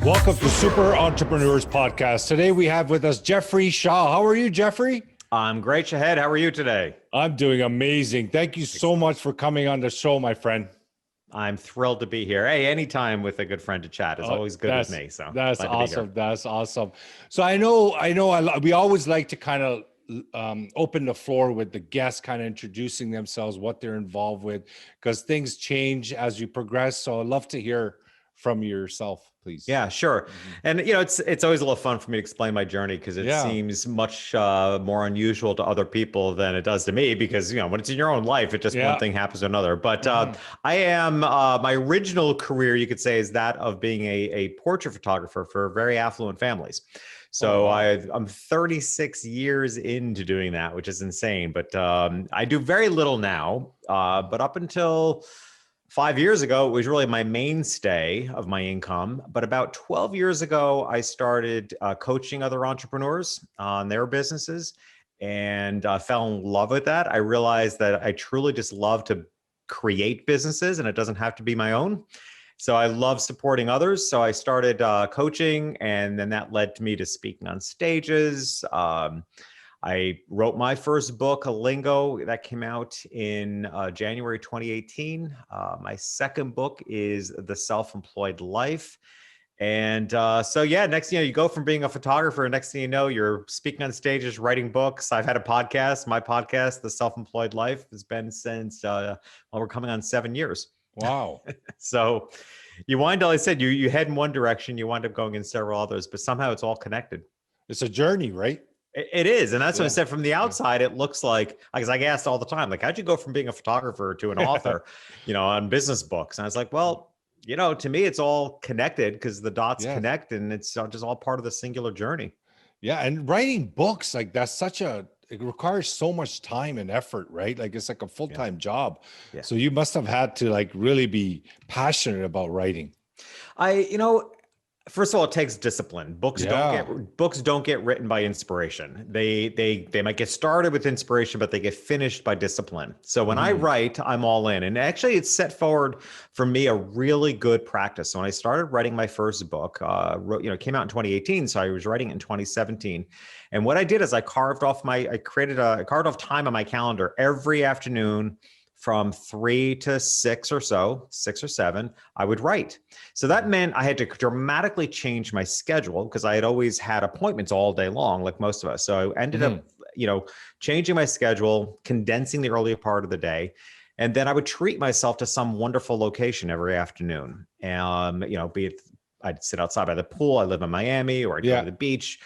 Welcome to Super Entrepreneurs Podcast. Today we have with us Jeffrey Shaw. How are you, Jeffrey? I'm great, Shahid. How are you today? I'm doing amazing. Thank you so much for coming on the show, my friend. I'm thrilled to be here. Hey, anytime with a good friend to chat is always good with me. So that's glad to be here. awesome. That's awesome. So we always like to kind of open the floor with the guests kind of introducing themselves, what they're involved with, because things change as you progress. So I'd love to hear from yourself, please. Yeah, sure. And it's always a little fun for me to explain my journey because it seems much more unusual to other people than it does to me because when it's in your own life, it just one thing happens to another. But I am my original career, you could say, is that of being a portrait photographer for very affluent families. So I'm 36 years into doing that, which is insane. But I do very little now. But up until 5 years ago, it was really my mainstay of my income. But about 12 years ago, I started coaching other entrepreneurs on their businesses and fell in love with that. I realized that I truly just love to create businesses and it doesn't have to be my own. So I love supporting others. So I started coaching, and then that led to me to speaking on stages. I wrote my first book, Lingo, that came out in January 2018. My second book is The Self-Employed Life. And next thing you go from being a photographer, next thing you know, you're speaking on stages, writing books. I've had a podcast. My podcast, The Self-Employed Life, has been since, we're coming on 7 years. Wow. So you wind up, like I said, you head in one direction, you wind up going in several others, but somehow it's all connected. It's a journey, right? It is. And that's what I said. From the outside, it looks like, because I get asked all the time, like, how'd you go from being a photographer to an author, on business books? And I was like, well, to me, it's all connected because the dots connect and it's just all part of the singular journey. Yeah. And writing books, like it requires so much time and effort, right? Like it's like a full-time job. Yeah. So you must have had to like really be passionate about writing. First of all, it takes discipline. Books don't get written by inspiration. They might get started with inspiration, but they get finished by discipline. So when I write, I'm all in. And actually, it's set forward for me a really good practice. So when I started writing my first book, it came out in 2018, so I was writing it in 2017. And what I did is I carved off time on my calendar every afternoon from 3 to 6 or 7, I would write. So that meant I had to dramatically change my schedule because I had always had appointments all day long, like most of us. So I ended up, changing my schedule, condensing the earlier part of the day. And then I would treat myself to some wonderful location every afternoon. Be it I'd sit outside by the pool. I live in Miami, or I'd go to the beach.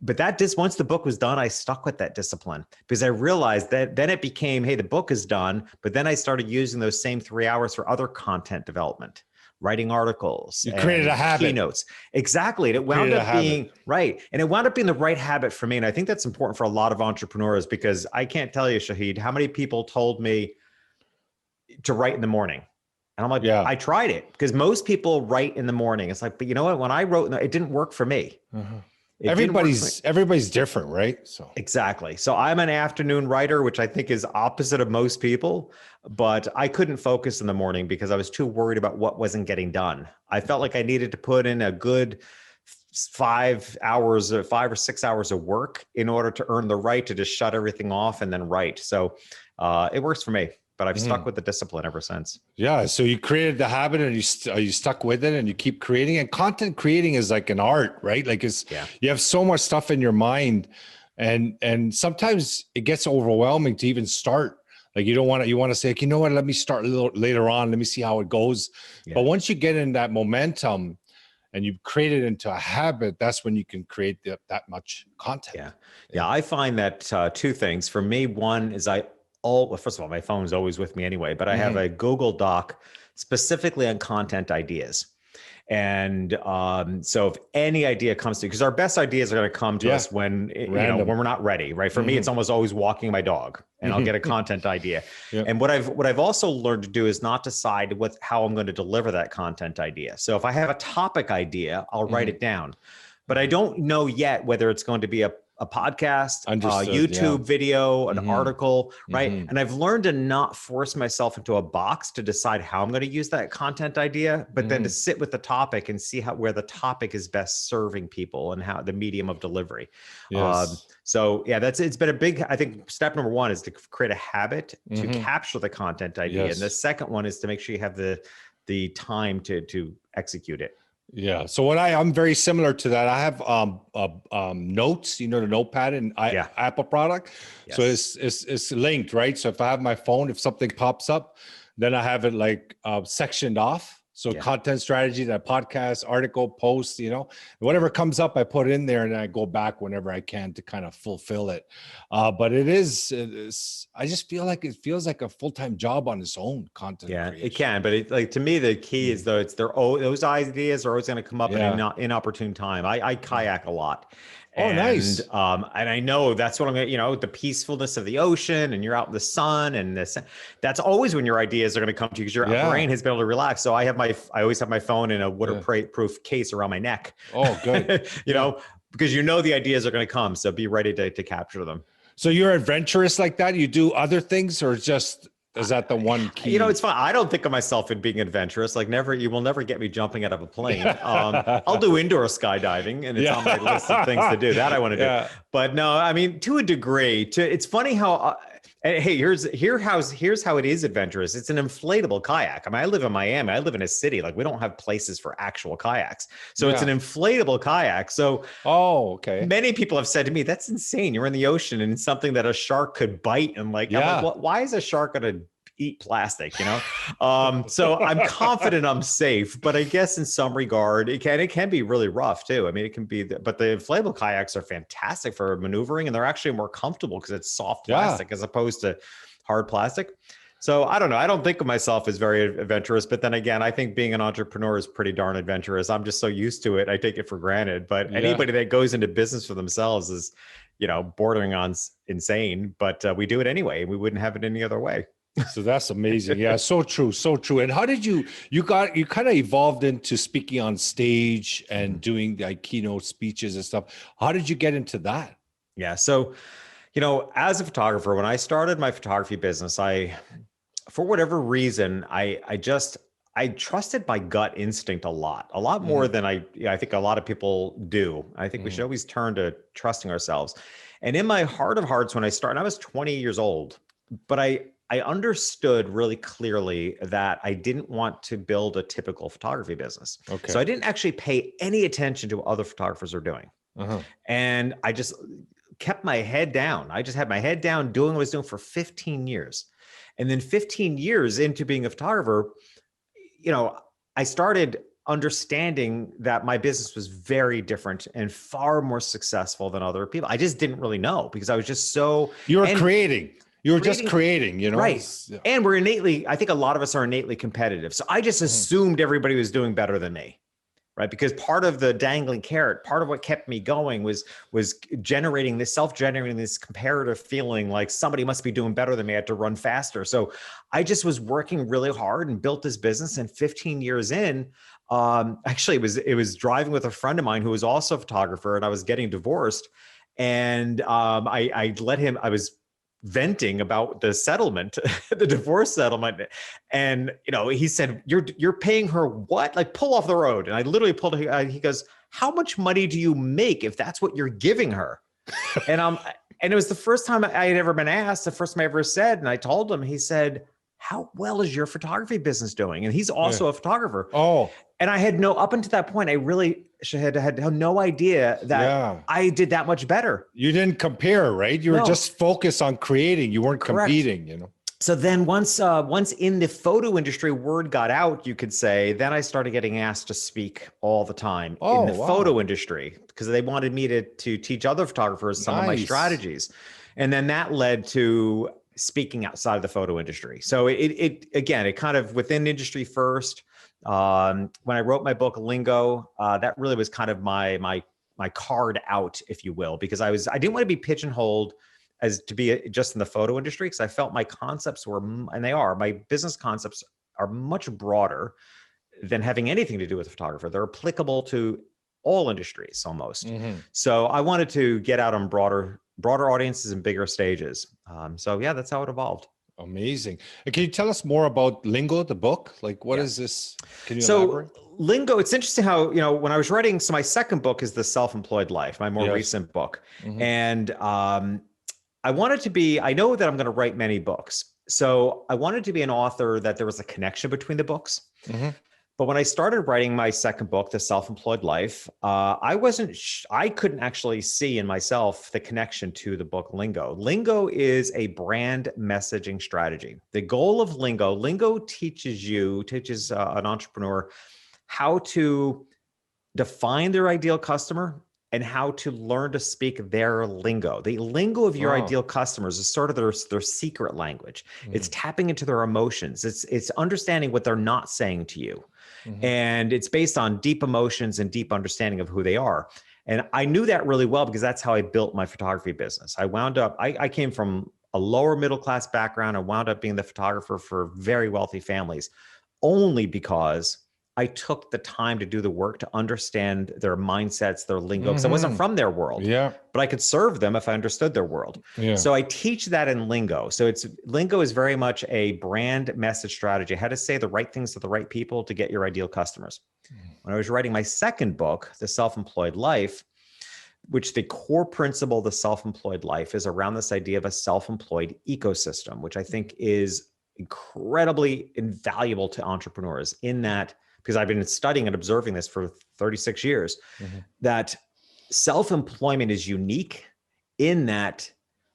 But once the book was done, I stuck with that discipline because I realized that then it became, hey, the book is done. But then I started using those same 3 hours for other content development, writing articles. You created a habit. Keynotes. Exactly. And it wound up being right. And it wound up being the right habit for me. And I think that's important for a lot of entrepreneurs because I can't tell you, Shahid, how many people told me to write in the morning. And I'm like, I tried it because most people write in the morning. It's like, but you know what? When I wrote, it didn't work for me. Everybody's different, right? So exactly. So I'm an afternoon writer, which I think is opposite of most people, but I couldn't focus in the morning because I was too worried about what wasn't getting done. I felt like I needed to put in a good 5 or 6 hours of work in order to earn the right to just shut everything off and then write. So it works for me. But I've stuck with the discipline ever since. Yeah. So you created the habit and you stuck with it and you keep creating. And content creating is like an art, right? Like you have so much stuff in your mind and sometimes it gets overwhelming to even start. Like you want to say, like, you know what, let me start a little later on. Let me see how it goes. Yeah. But once you get in that momentum and you create it into a habit, that's when you can create that much content. Yeah. I find that two things for me, one is first of all, my phone's always with me anyway, but I have a Google Doc specifically on content ideas. And so if any idea comes to, because our best ideas are going to come to us when we're not ready, right? For me, it's almost always walking my dog and I'll get a content idea. And what I've also learned to do is not decide how I'm going to deliver that content idea. So if I have a topic idea, I'll write it down, but I don't know yet whether it's going to be a a podcast, Understood, YouTube video, an article, right? Mm-hmm. And I've learned to not force myself into a box to decide how I'm going to use that content idea, but then to sit with the topic and see where the topic is best serving people and how the medium of delivery. Yes. So yeah, it's been a big, I think step number one is to create a habit to capture the content idea. Yes. And the second one is to make sure you have the time to execute it. Yeah. So I'm very similar to that. I have notes, the notepad and Apple product. Yes. So it's linked, right? So if I have my phone, if something pops up, then I have it like sectioned off. So content strategy, that podcast, article, post, whatever comes up, I put it in there and I go back whenever I can to kind of fulfill it. But I just feel like it feels like a full-time job on its own, content creation. It can, but to me, the key is though, those ideas are always going to come up in an inopportune time. I kayak a lot. Nice. And I know that's what I'm going to, the peacefulness of the ocean and you're out in the sun and that's always when your ideas are going to come to you because your brain has been able to relax. So I always have my phone in a waterproof case around my neck. Oh, good. Because the ideas are going to come. So be ready to capture them. So you're adventurous like that? You do other things or is that the one key? It's fun. I don't think of myself as being adventurous. Like you will never get me jumping out of a plane. I'll do indoor skydiving and it's on my list of things to do. That I want to do. But no, I mean, to a degree, it's funny how, hey, here's how it is adventurous. It's an inflatable kayak. I mean, I live in Miami. I live in a city. Like we don't have places for actual kayaks. So it's an inflatable kayak. So many people have said to me, that's insane. You're in the ocean and something that a shark could bite. And I'm like, why is a shark going to eat plastic, so I'm confident I'm safe, but I guess in some regard it can be really rough too. I mean, it can be, but the inflatable kayaks are fantastic for maneuvering and they're actually more comfortable because it's soft plastic as opposed to hard plastic. So I don't know. I don't think of myself as very adventurous, but then again, I think being an entrepreneur is pretty darn adventurous. I'm just so used to it. I take it for granted, but anybody that goes into business for themselves is, bordering on insane, but we do it anyway. We wouldn't have it any other way. So that's amazing. Yeah. So true. So true. And how did you kind of evolved into speaking on stage and doing like keynote speeches and stuff. How did you get into that? Yeah. So, as a photographer, when I started my photography business, for whatever reason, I trusted my gut instinct a lot more than I think a lot of people do. I think we should always turn to trusting ourselves. And in my heart of hearts, when I started, I was 20 years old, but I understood really clearly that I didn't want to build a typical photography business. Okay. So I didn't actually pay any attention to what other photographers are doing. And I just kept my head down. I just had my head down doing what I was doing for 15 years. And then 15 years into being a photographer, I started understanding that my business was very different and far more successful than other people. I just didn't really know because I was just so... You were creating. You were just creating, Right. And I think a lot of us are innately competitive. So I just assumed everybody was doing better than me, right? Because part of the dangling carrot, part of what kept me going was self-generating this comparative feeling like somebody must be doing better than me. I had to run faster. So I just was working really hard and built this business. And 15 years in, actually it was driving with a friend of mine who was also a photographer and I was getting divorced. And I was venting about the settlement, the divorce settlement. And, he said, you're paying her what? Like pull off the road. And I literally pulled, he goes, how much money do you make if that's what you're giving her? And it was the first time I had ever been asked, the first time I ever said, and I told him, he said, how well is your photography business doing? And he's also a photographer. And I had up until that point, I really had no idea that I did that much better. You didn't compare, right? You were just focused on creating. You weren't competing, So then once in the photo industry, word got out, you could say, then I started getting asked to speak all the time in the photo industry because they wanted me to teach other photographers some of my strategies. And then that led to speaking outside of the photo industry. So it kind of within industry first. When I wrote my book, Lingo, that really was kind of my card out, if you will, because I didn't want to be pigeonholed as to be just in the photo industry because I felt my concepts were, and my business concepts are much broader than having anything to do with a photographer. They're applicable to all industries almost. So I wanted to get out on broader audiences and bigger stages. So yeah, that's how it evolved. Amazing. And can you tell us more about Lingo, the book? Like, what is this? Can you elaborate? Lingo, it's interesting how, when I was writing, so my second book is The Self-Employed Life, my more recent book. And I wanted to be, I know that I'm going to write many books. So I wanted to be an author that there was a connection between the books. But when I started writing my second book, The Self-Employed Life, I couldn't actually see in myself the connection to the book Lingo. Lingo is a brand messaging strategy. The goal of Lingo teaches an entrepreneur how to define their ideal customer and how to learn to speak their lingo. The lingo of your ideal customers is sort of their secret language. It's tapping into their emotions. It's understanding what they're not saying to you. And it's based on deep emotions and deep understanding of who they are. And I knew that really well because that's how I built my photography business. I came from a lower middle class background. I wound up being the photographer for very wealthy families only because I took the time to do the work to understand their mindsets, their lingo, because I wasn't from their world. But I could serve them if I understood their world. So I teach that in Lingo. So Lingo is very much a brand message strategy, how to say the right things to the right people to get your ideal customers. When I was writing my second book, The Self-Employed Life, which the core principle of the self-employed life is around this idea of a self-employed ecosystem, which I think is incredibly invaluable to entrepreneurs in that, because I've been studying and observing this for 36 years, that self-employment is unique in that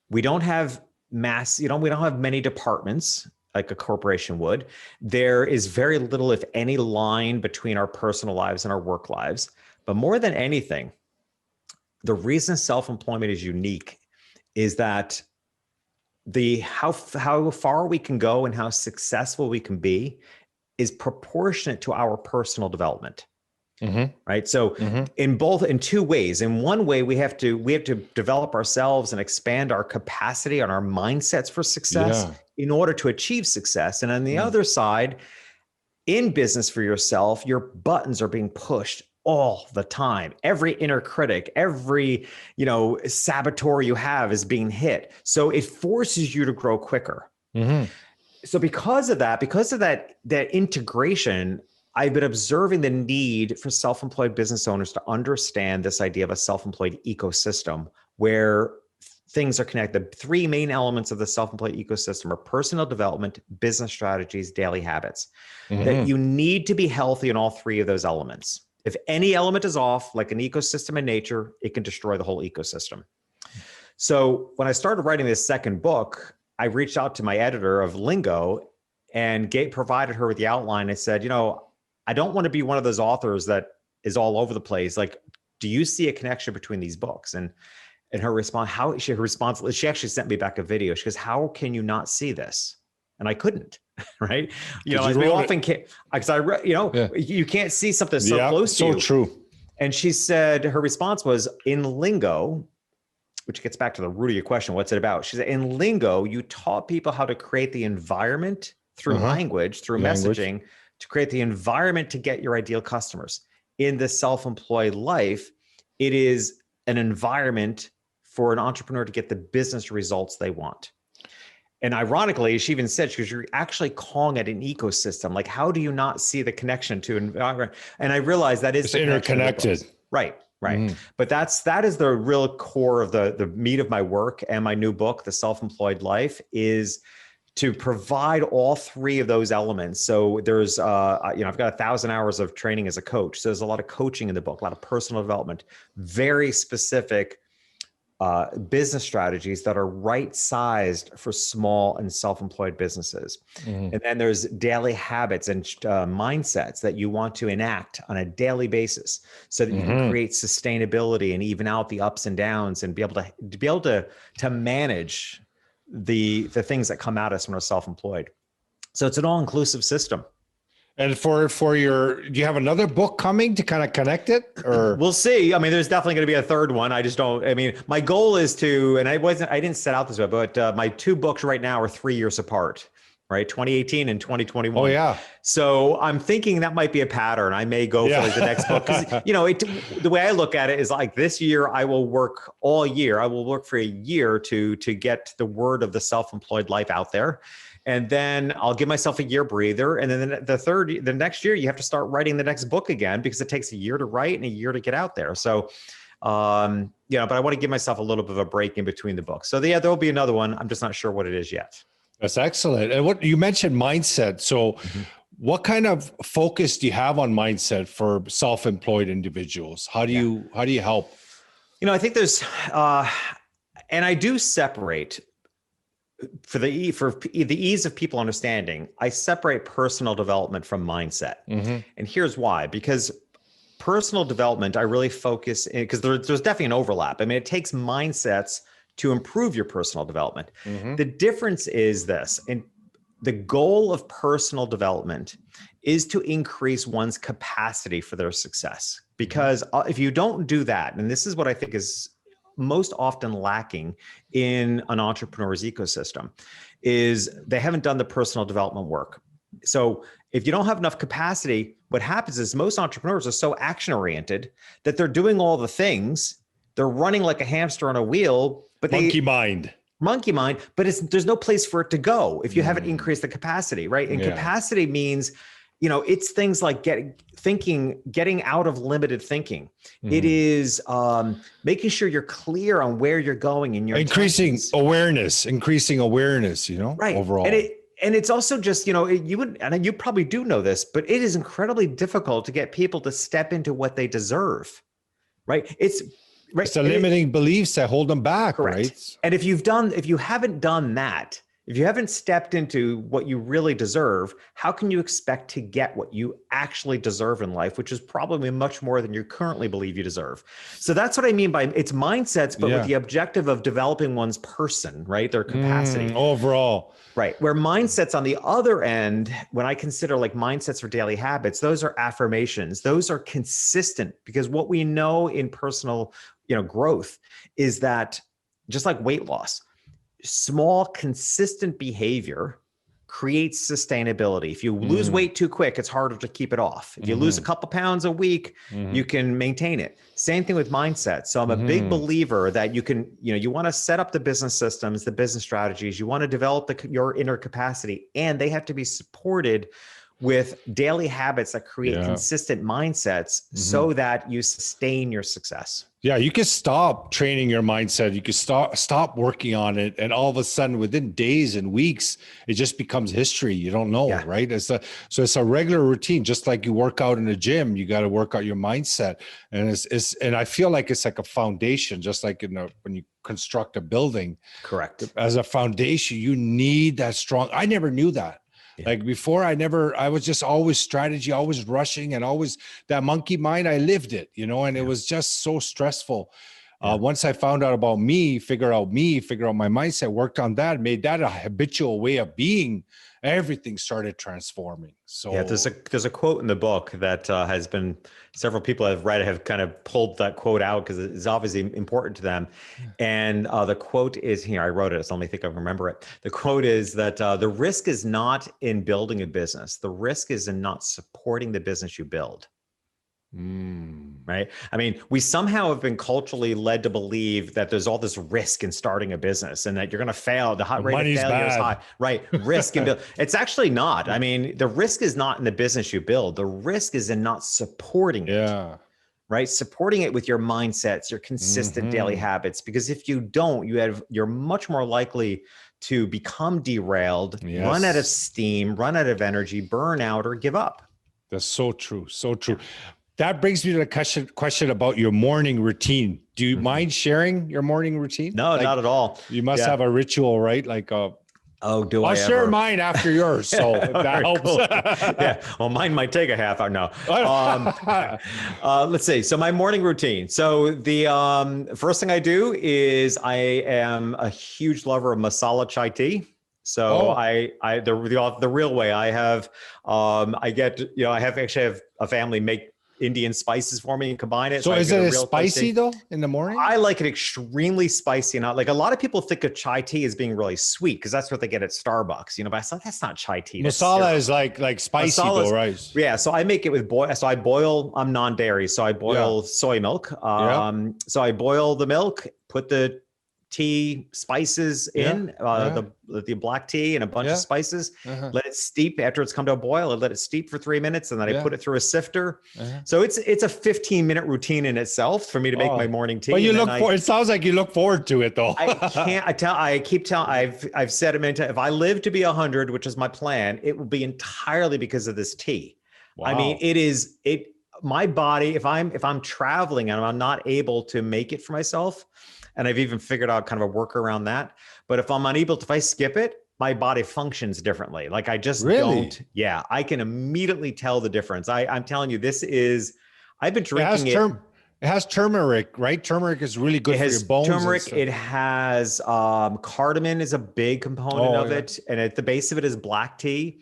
we don't have we don't have many departments like a corporation would. There is very little, if any, line between our personal lives and our work lives. But more than anything, the reason self-employment is unique is that how far we can go and how successful we can be is proportionate to our personal development. Right. So in two ways. In one way, we have to develop ourselves and expand our capacity on our mindsets for success in order to achieve success. And on the other side, in business for yourself, your buttons are being pushed all the time. Every inner critic, every, saboteur you have is being hit. So it forces you to grow quicker. So because of that integration, I've been observing the need for self-employed business owners to understand this idea of a self-employed ecosystem where things are connected. The three main elements of the self-employed ecosystem are personal development, business strategies, daily habits. That you need to be healthy in all three of those elements. If any element is off, like an ecosystem in nature, it can destroy the whole ecosystem. So when I started writing this second book, I reached out to my editor of Lingo and provided her with the outline. I said, I don't want to be one of those authors that is all over the place. Like, do you see a connection between these books? And her response, she actually sent me back a video. She goes, how can you not see this? And I couldn't, right? You can't see something so close to you. So true. And she said, her response was, in Lingo, which gets back to the root of your question, what's it about? She said, in Lingo, you taught people how to create the environment through language, through messaging, to create the environment to get your ideal customers. In the self-employed life, it is an environment for an entrepreneur to get the business results they want. And ironically, she even said, you're actually calling it an ecosystem. Like, how do you not see the connection to environment? And I realized that it's interconnected. Right. But that is the real core of the meat of my work and my new book, The Self-Employed Life, is to provide all three of those elements. So there's, I've got 1,000 hours of training as a coach. So there's a lot of coaching in the book, a lot of personal development, very specific business strategies that are right-sized for small and self-employed businesses. And then there's daily habits and mindsets that you want to enact on a daily basis so that you can create sustainability and even out the ups and downs and be able to manage the things that come at us when we're self-employed. So it's an all-inclusive system. And do you have another book coming to kind of connect it, or? We'll see. I mean, there's definitely going to be a third one. My goal is to, and I didn't set out this way, but my two books right now are 3 years apart. right? 2018 and 2021. Oh yeah. So I'm thinking that might be a pattern. I may go for like the next book. Because, the way I look at it is like this year, I will work all year. I will work for a year to get the word of the self-employed life out there. And then I'll give myself a year breather. And then the next year, you have to start writing the next book again, because it takes a year to write and a year to get out there. So, but I want to give myself a little bit of a break in between the books. So there'll be another one. I'm just not sure what it is yet. That's excellent. And what you mentioned mindset. So what kind of focus do you have on mindset for self-employed individuals? How do you help? I think there's, and I do separate for the ease of people understanding, I separate personal development from mindset. And here's why, because personal development, I really focus in, because there's definitely an overlap. I mean, it takes mindsets to improve your personal development. The difference is this, and the goal of personal development is to increase one's capacity for their success. Because if you don't do that, and this is what I think is most often lacking in an entrepreneur's ecosystem, is they haven't done the personal development work. So if you don't have enough capacity, what happens is most entrepreneurs are so action-oriented that they're doing all the things, they're running like a hamster on a wheel, but monkey mind, but there's no place for it to go if you haven't increased the capacity, right? And capacity means, it's things like getting out of limited thinking. It is making sure you're clear on where you're going in your increasing awareness, right. Overall. And it's also just, and you probably do know this, but it is incredibly difficult to get people to step into what they deserve, right? It's the limiting beliefs that hold them back, correct. Right? And if you haven't done that, if you haven't stepped into what you really deserve, how can you expect to get what you actually deserve in life, which is probably much more than you currently believe you deserve? So that's what I mean by it's mindsets, but with the objective of developing one's person, right? Their capacity. Overall. Right. Where mindsets on the other end, when I consider like mindsets for daily habits, those are affirmations. Those are consistent, because what we know in personal, growth is that just like weight loss, small, consistent behavior creates sustainability. If you lose weight too quick, it's harder to keep it off. If you lose a couple pounds a week, you can maintain it. Same thing with mindset. So I'm a big believer that you can, you want to set up the business systems, the business strategies, you want to develop your inner capacity, and they have to be supported with daily habits that create consistent mindsets so that you sustain your success. Yeah, you can stop training your mindset. You can stop working on it, and all of a sudden, within days and weeks, it just becomes history. You don't know, right? So it's a regular routine, just like you work out in the gym. You got to work out your mindset, and and I feel like it's like a foundation, just like when you construct a building. Correct. As a foundation, you need that strong. I never knew that. Like before, I was just always strategy, always rushing, and always that monkey mind. I lived it, and it was just so stressful. Once I found out about figure out my mindset, worked on that, made that a habitual way of being, everything started transforming. So there's a quote in the book that has been, several people I've read have kind of pulled that quote out because it's obviously important to them. And the quote is here. I wrote it, so let me think I remember it. The quote is that the risk is not in building a business. The risk is in not supporting the business you build. Right. I mean, we somehow have been culturally led to believe that there's all this risk in starting a business and that you're going to fail. The rate of failure is high. Right. Risk and build. It's actually not. I mean, the risk is not in the business you build. The risk is in not supporting it. Yeah. Right. Supporting it with your mindsets, your consistent daily habits, because if you don't, you're much more likely to become derailed, run out of steam, run out of energy, burn out, or give up. That's so true. So true. That brings me to the question about your morning routine. Do you mind sharing your morning routine? No, not at all. You must have a ritual, right? Like I'll share mine after yours, so if that helps. Cool. Well, mine might take a half hour. No. Let's see. So my morning routine. So the first thing I do is I am a huge lover of masala chai tea. So the real way I have I have a family make Indian spices for me and combine it. So is it spicy though in the morning? I like it extremely spicy. Not like a lot of people think of chai tea as being really sweet because that's what they get at Starbucks, but I thought that's not chai tea. Masala is like spicy though, right? Yeah. So I make it with So I boil, I'm non-dairy. So I boil soy milk. So I boil the milk, put the tea spices in the black tea and a bunch of spices, let it steep. After it's come to a boil, I let it steep for 3 minutes, and then I put it through a sifter. So it's a 15-minute routine in itself for me to make my morning tea. But it sounds like you look forward to it though. I've said it many times, if I live to be 100, which is my plan, it will be entirely because of this tea. Wow. I mean, my body, if I'm traveling and I'm not able to make it for myself, and I've even figured out kind of a workaround that. But if I'm unable if I skip it, my body functions differently. Like I just don't. Yeah, I can immediately tell the difference. I'm telling you, I've been drinking it. It has turmeric, right? Turmeric is really good for your bones. Turmeric. It has cardamom is a big component of it. And at the base of it is black tea.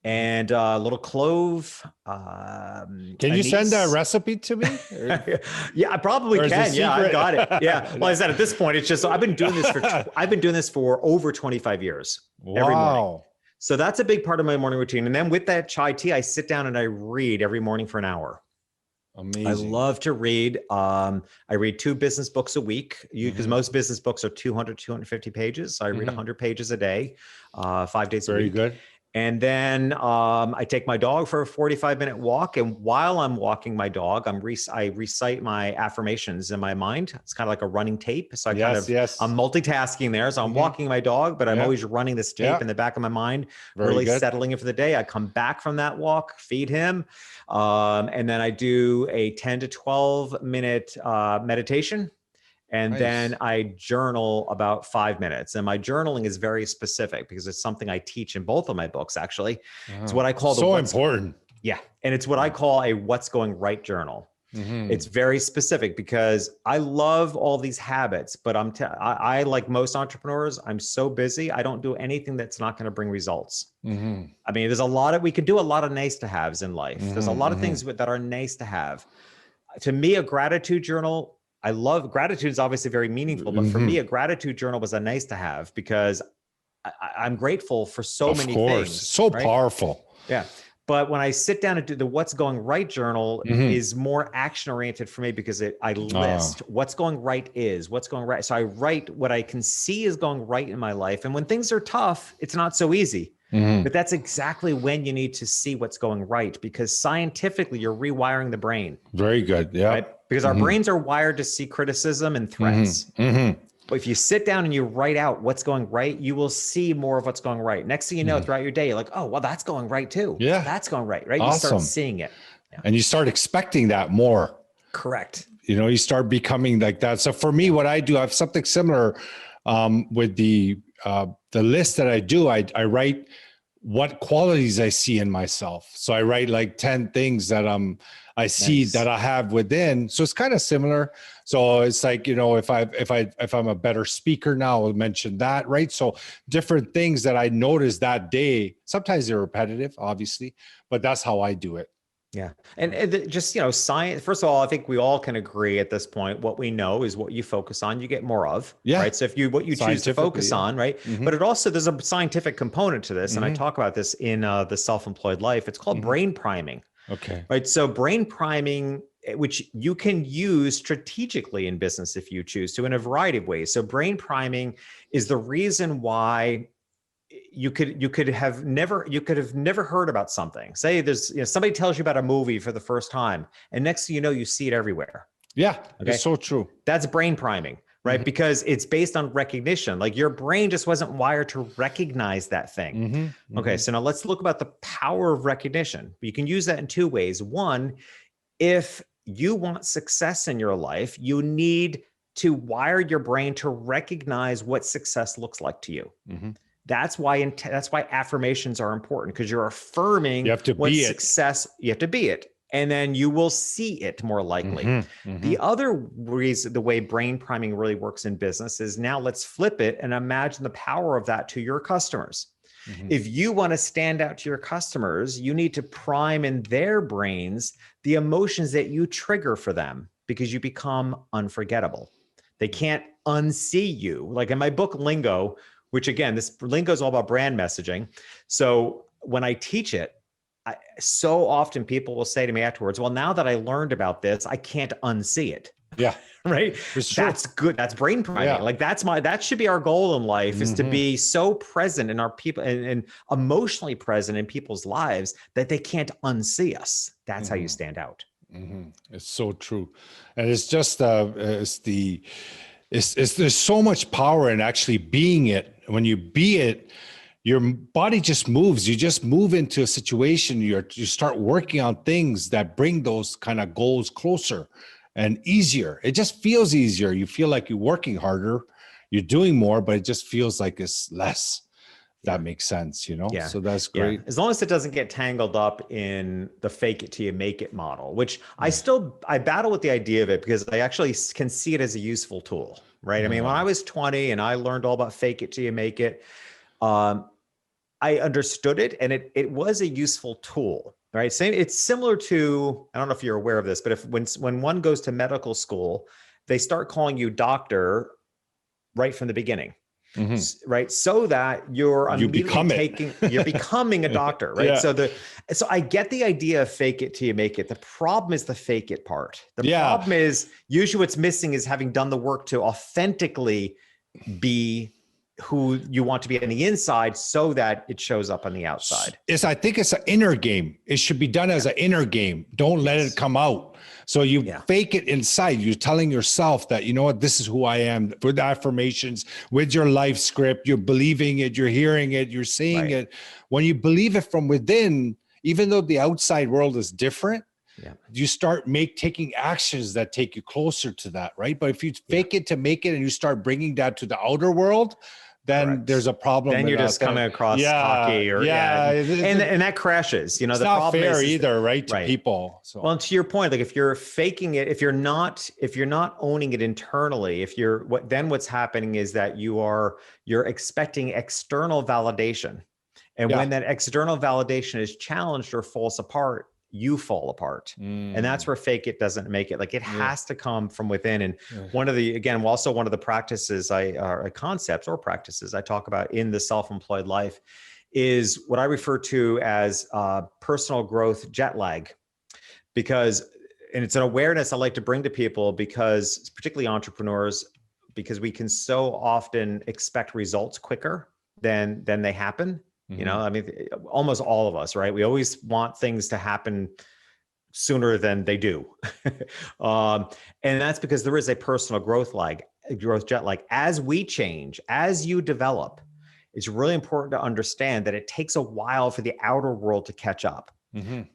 And a little clove. Can you send a recipe to me? Yeah, I probably can. Yeah, I've got it. Yeah. Well, I said at this point, it's just I've been doing this for over 25 years. Wow. Every morning. So that's a big part of my morning routine. And then with that chai tea, I sit down and I read every morning for an hour. Amazing. I love to read. I read 2 business books a week because most business books are 200, 250 pages. So I read 100 pages a day, 5 days a week. Very good. And then I take my dog for a 45-minute walk. And while I'm walking my dog, I recite my affirmations in my mind. It's kind of like a running tape. So I'm multitasking there. So I'm walking my dog, but I'm always running this tape in the back of my mind, really settling it for the day. I come back from that walk, feed him. And then I do a 10 to 12 minute meditation. And then I journal about 5 minutes. And my journaling is very specific because it's something I teach in both of my books, actually. It's what I call important. Yeah. And it's what I call a what's going right journal. It's very specific because I love all these habits, but I like most entrepreneurs, I'm so busy. I don't do anything that's not going to bring results. I mean, we can do a lot of nice to haves in life. There's a lot of things that are nice to have. To me, a gratitude journal, I love gratitude is obviously very meaningful, but for me, a gratitude journal was a nice to have because I'm grateful for so many things. So powerful. Yeah. But when I sit down and do the what's going right journal is more action oriented for me because I list what's going right. So I write what I can see is going right in my life. And when things are tough, it's not so easy. But that's exactly when you need to see what's going right because scientifically you're rewiring the brain. Very good. Yeah. Right? Because our brains are wired to see criticism and threats. But if you sit down and you write out what's going right, you will see more of what's going right. Next thing you know, throughout your day, you're like, oh, well, that's going right too. Yeah. That's going right. Right. Awesome. You start seeing it. Yeah. And you start expecting that more. Correct. You start becoming like that. So for me, what I do, I have something similar with the list that I do. I write what qualities I see in myself. So I write like 10 things that I see that I have within. So it's kind of similar. So it's like, if I'm a better speaker now, I'll mention that, right? So different things that I notice that day, sometimes they're repetitive, obviously, but that's how I do it. Yeah. And just, science, first of all, I think we all can agree at this point, what we know is what you focus on, you get more of, right? So what you choose to focus on, right? But there's a scientific component to this. And I talk about this in the Self-Employed Life. It's called brain priming. Okay. Right. So brain priming, which you can use strategically in business if you choose to in a variety of ways. So brain priming is the reason why you could have never heard about something. Say there's somebody tells you about a movie for the first time, and next thing you know, you see it everywhere. Yeah, it's so true. That's brain priming. Right. Because it's based on recognition. Like your brain just wasn't wired to recognize that thing. Okay. So now let's look about the power of recognition. You can use that in 2 ways. One, if you want success in your life, you need to wire your brain to recognize what success looks like to you. That's why affirmations are important because you're affirming you have to be success. You have to be it. And then you will see it more likely. The other reason, the way brain priming really works in business is now let's flip it and imagine the power of that to your customers. If you want to stand out to your customers, you need to prime in their brains the emotions that you trigger for them, because you become unforgettable. They can't unsee you. Like in my book, Lingo, which again, this Lingo is all about brand messaging. So when I teach it, so often people will say to me afterwards, well, now that I learned about this, I can't unsee it. Yeah. Right. That's good. That's brain priming. Yeah. Like that should be our goal in life, is to be so present in our people and emotionally present in people's lives that they can't unsee us. That's how you stand out. It's so true. And it's just, there's so much power in actually being it. When you be it, your body just moves. You just move into a situation. You start working on things that bring those kind of goals closer and easier. It just feels easier. You feel like you're working harder, you're doing more, but it just feels like it's less. That makes sense, Yeah. So that's great. As long as it doesn't get tangled up in the fake it till you make it model, which I battle with the idea of it, because I actually can see it as a useful tool, right? I mean, when I was 20 and I learned all about fake it till you make it, I understood it, and it was a useful tool, right? It's similar to, I don't know if you're aware of this, but when one goes to medical school, they start calling you doctor right from the beginning, right? So that you're becoming a doctor, right? Yeah. So I get the idea of fake it till you make it. The problem is the fake it part. The problem is usually what's missing is having done the work to authentically be who you want to be on the inside, so that it shows up on the outside. I think it's an inner game. It should be done as an inner game. Don't let it come out. So you fake it inside. You're telling yourself that, you know what, this is who I am, with the affirmations, with your life script. You're believing it, you're hearing it, you're seeing it. When you believe it from within, even though the outside world is different, you start taking actions that take you closer to that, right? But if you fake it to make it and you start bringing that to the outer world, then there's a problem. Then you're just coming across cocky and that crashes. It's not fair either, right? To people. So. Well, to your point, like if you're faking it, if you're not owning it internally, then what's happening is that you're expecting external validation, and when that external validation is challenged or falls apart, you fall apart. And that's where fake it doesn't make it. Like it has to come from within. And one of the practices concepts or practices I talk about in the self-employed life is what I refer to as personal growth jet lag. And it's an awareness I like to bring to people, because particularly entrepreneurs, because we can so often expect results quicker than they happen. I mean, almost all of us, right? We always want things to happen sooner than they do. And that's because there is a personal growth jet lag. As we change, as you develop, it's really important to understand that it takes a while for the outer world to catch up.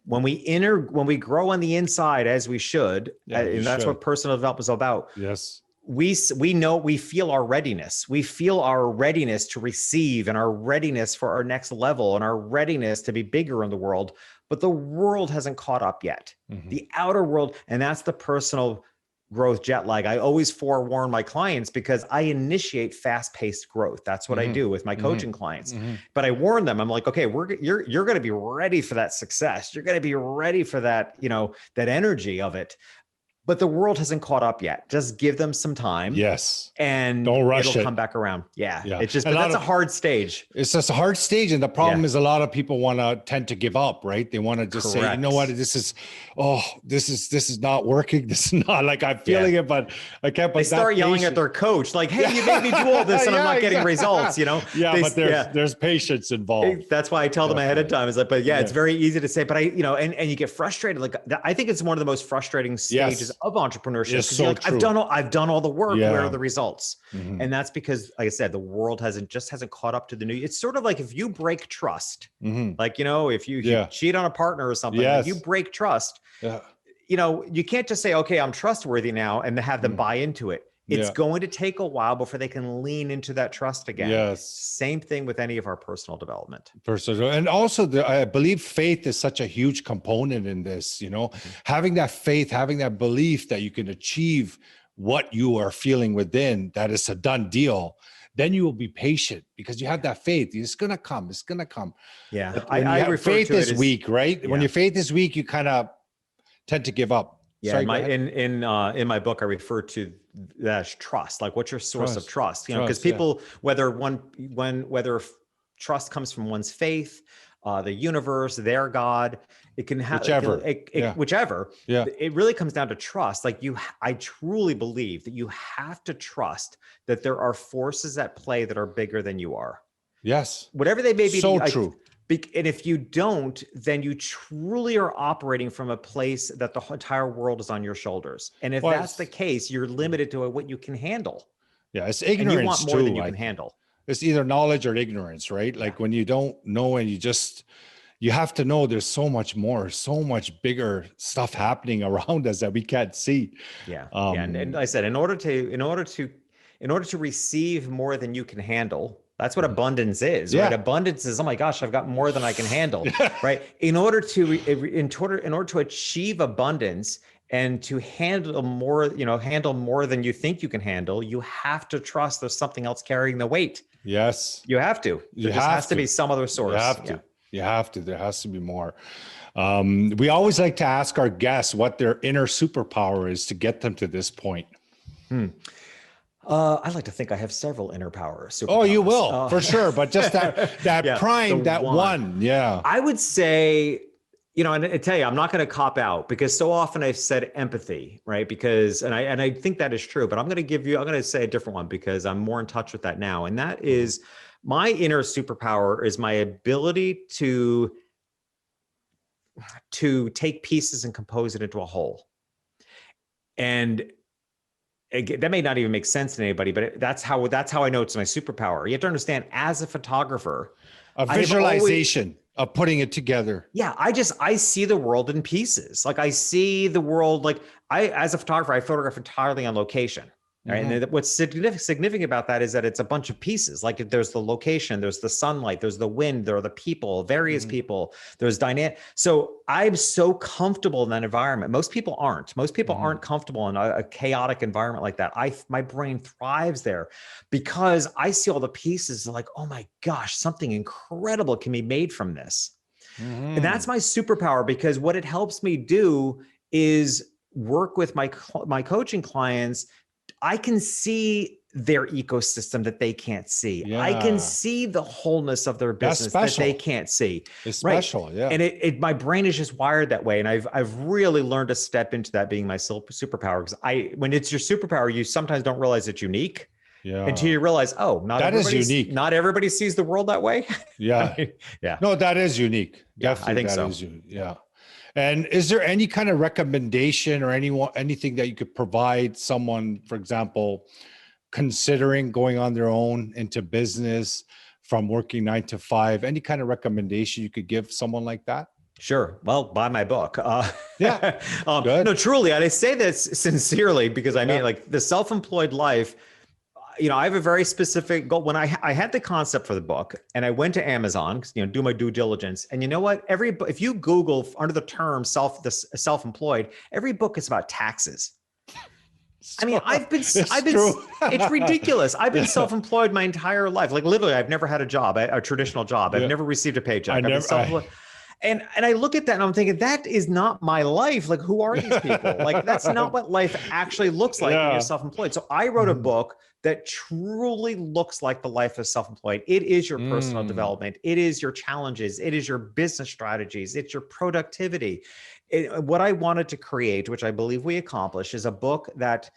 When we grow on the inside, as we should, and that's what personal development is all about. Yes. We feel our readiness. We feel our readiness to receive, and our readiness for our next level, and our readiness to be bigger in the world. But the world hasn't caught up yet. The outer world, and that's the personal growth jet lag. I always forewarn my clients, because I initiate fast-paced growth. That's what I do with my coaching clients. But I warn them. I'm like, okay, you're going to be ready for that success. You're going to be ready for that, that energy of it. But the world hasn't caught up yet. Just give them some time. Yes. And don't rush it'll come back around. Yeah. It's just, that's a hard stage. It's just a hard stage. And the problem is a lot of people tend to give up, right? They want to just say, you know what, this is not working. This is not, like, I'm feeling it, but I can't. But they start yelling at their coach, like, hey, you made me do all this and I'm not getting results, but there's patience involved. That's why I tell them ahead of time. It's like, but it's very easy to say, but and you get frustrated. Like, I think it's one of the most frustrating stages of entrepreneurship. It's so true. I've done all the work. Where are the results? And that's because, like I said, the world hasn't caught up to the new. It's sort of like if you break trust, like, if you cheat on a partner or something, if you break trust, you can't just say, okay, I'm trustworthy now, and have them buy into it. It's going to take a while before they can lean into that trust again. Yes. Same thing with any of our personal development. And also, I believe faith is such a huge component in this, having that faith, having that belief that you can achieve what you are feeling within, that it's a done deal. then you will be patient because you have that faith. It's going to come. It's going to come. Yeah. But when faith is weak, right? Yeah. When your faith is weak, you kind of tend to give up. Yeah. Sorry, in my book, I refer to that as trust. Like, what's your source of trust? You know, because people, whether trust comes from one's faith, the universe, their God, it can have whichever. Yeah. It really comes down to trust. Like I truly believe that you have to trust that there are forces at play that are bigger than you are. Yes. Whatever they may be. So true. And if you don't, then you truly are operating from a place that the entire world is on your shoulders. And if that's the case, you're limited to what you can handle. Yeah, it's ignorance. And you want more than you can handle. It's either knowledge or ignorance, right? Like when you don't know and you have to know there's so much more, so much bigger stuff happening around us that we can't see. Yeah. And I said, in order to receive more than you can handle, that's what abundance is, right? Abundance is, oh my gosh, I've got more than I can handle, right? In order to achieve abundance and to handle more than you think you can handle, you have to trust there's something else carrying the weight. Yes. You have to. There has to be some other source. You have to. There has to be more. We always like to ask our guests what their inner superpower is to get them to this point. I like to think I have several inner powers. Oh, you will for sure. But just that prime, that one. Yeah. I would say, and I tell you, I'm not going to cop out because so often I've said empathy, right? Because, and I think that is true, but I'm going to say a different one because I'm more in touch with that now. And that is my inner superpower is my ability to take pieces and compose it into a whole. And that may not even make sense to anybody, but that's how I know it's my superpower. You have to understand, as a photographer, a visualization of putting it together. Yeah, I see the world in pieces. Like I see the world, like as a photographer, I photograph entirely on location. Right. And what's significant about that is that it's a bunch of pieces. Like there's the location, there's the sunlight, there's the wind, there are the people, various people, there's dynamic. So I'm so comfortable in that environment. Most people aren't. Most people aren't comfortable in a chaotic environment like that. My brain thrives there because I see all the pieces like, oh my gosh, something incredible can be made from this. And that's my superpower, because what it helps me do is work with my coaching clients. I can see their ecosystem that they can't see. Yeah. I can see the wholeness of their business that they can't see. It's special, yeah. And my brain is just wired that way. And I've really learned to step into that being my superpower. Because when it's your superpower, you sometimes don't realize it's unique. Yeah. Until you realize, not unique. Not everybody sees the world that way. Yeah. Yeah. No, that is unique. Definitely, I think so. Yeah. And is there any kind of recommendation or anything that you could provide someone, for example, considering going on their own into business from working 9 to 5? Any kind of recommendation you could give someone like that? Sure. Well, buy my book. Yeah. No, truly, and I say this sincerely because I mean, like the self-employed life. I have a very specific goal. When I had the concept for the book and I went to Amazon, do my due diligence. And you know what? If you Google under the term self-employed, every book is about taxes. I mean, it's ridiculous. I've been self-employed my entire life. Like literally, I've never had a job, a traditional job. I've never received a paycheck. And I look at that and I'm thinking, that is not my life. Like, who are these people? Like, that's not what life actually looks like when you're self-employed. So I wrote a book that truly looks like the life of self-employed. It is your personal development. It is your challenges. It is your business strategies. It's your productivity. What I wanted to create, which I believe we accomplished, is a book that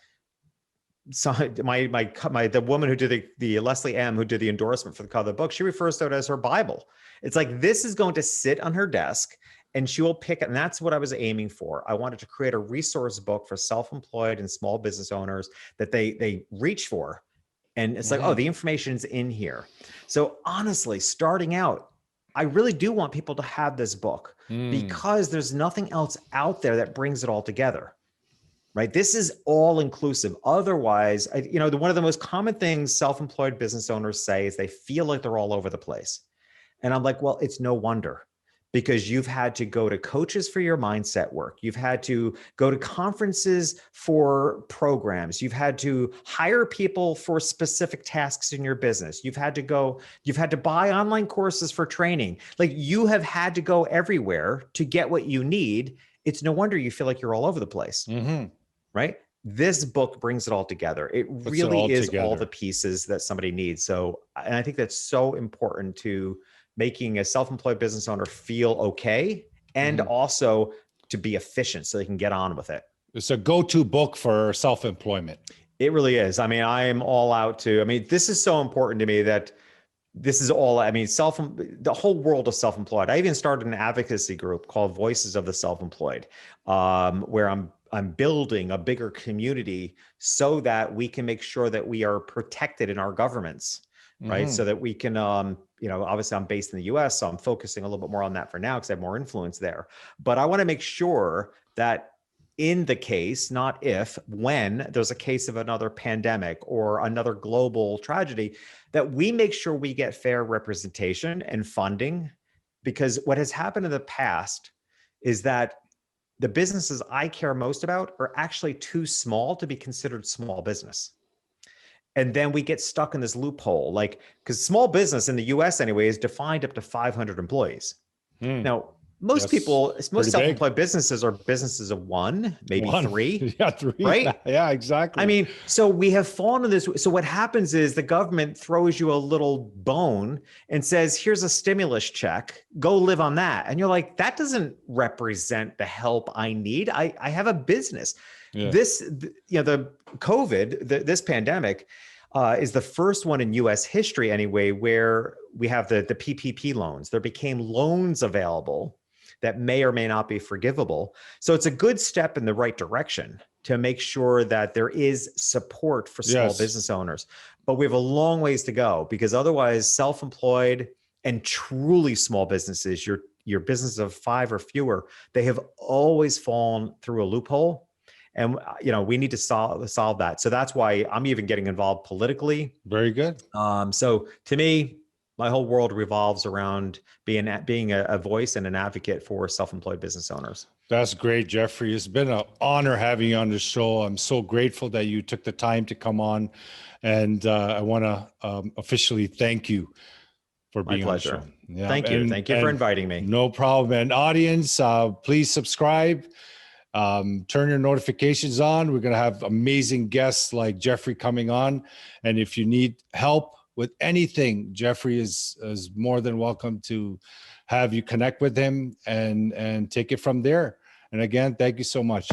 the woman who did the Leslie M, who did the endorsement for the cover of the book, she refers to it as her Bible. It's like, this is going to sit on her desk and she will pick it. And that's what I was aiming for. I wanted to create a resource book for self-employed and small business owners that they reach for. And it's like, the information's in here. So honestly, starting out, I really do want people to have this book because there's nothing else out there that brings it all together. Right? This is all inclusive. Otherwise, one of the most common things self-employed business owners say is they feel like they're all over the place. And I'm like, well, it's no wonder, because you've had to go to coaches for your mindset work. You've had to go to conferences for programs. You've had to hire people for specific tasks in your business. You've had to buy online courses for training. Like, you have had to go everywhere to get what you need. It's no wonder you feel like you're all over the place, right? This book brings it all together. It really is all the pieces that somebody needs. So, and I think that's so important to making a self-employed business owner feel okay, and also to be efficient so they can get on with it. It's a go-to book for self-employment. It really is. I mean, I am all out to, this is so important to me that this is all, the whole world of self-employed. I even started an advocacy group called Voices of the Self-Employed, where I'm building a bigger community so that we can make sure that we are protected in our governments, right? So that we can, obviously I'm based in the US, so I'm focusing a little bit more on that for now because I have more influence there. But I want to make sure that in the case, not if, when there's a case of another pandemic or another global tragedy, that we make sure we get fair representation and funding. Because what has happened in the past is that the businesses I care most about are actually too small to be considered small business. And then we get stuck in this loophole, like, because small business in the US anyway is defined up to 500 employees. Now, most self-employed businesses are businesses of one, maybe three. Yeah, three. Right? Yeah, exactly. So we have fallen into this. So what happens is the government throws you a little bone and says, here's a stimulus check, go live on that. And you're like, that doesn't represent the help I need. I have a business. Yeah. The COVID, this pandemic is the first one in US history anyway, where we have the PPP loans. There became loans available that may or may not be forgivable. So it's a good step in the right direction to make sure that there is support for small business owners. But we have a long ways to go, because otherwise self-employed and truly small businesses, your business of 5 or fewer, they have always fallen through a loophole. And, we need to solve that. So that's why I'm even getting involved politically. Very good. So to me, my whole world revolves around being a voice and an advocate for self-employed business owners. That's great, Jeffrey. It's been an honor having you on the show. I'm so grateful that you took the time to come on. And I want to officially thank you for being on the show. Yeah. Thank you. Thank you for inviting me. No problem. And audience, please subscribe. Turn your notifications on. We're going to have amazing guests like Jeffrey coming on. And if you need help with anything, Jeffrey is more than welcome to have you connect with him and take it from there. And again, thank you so much.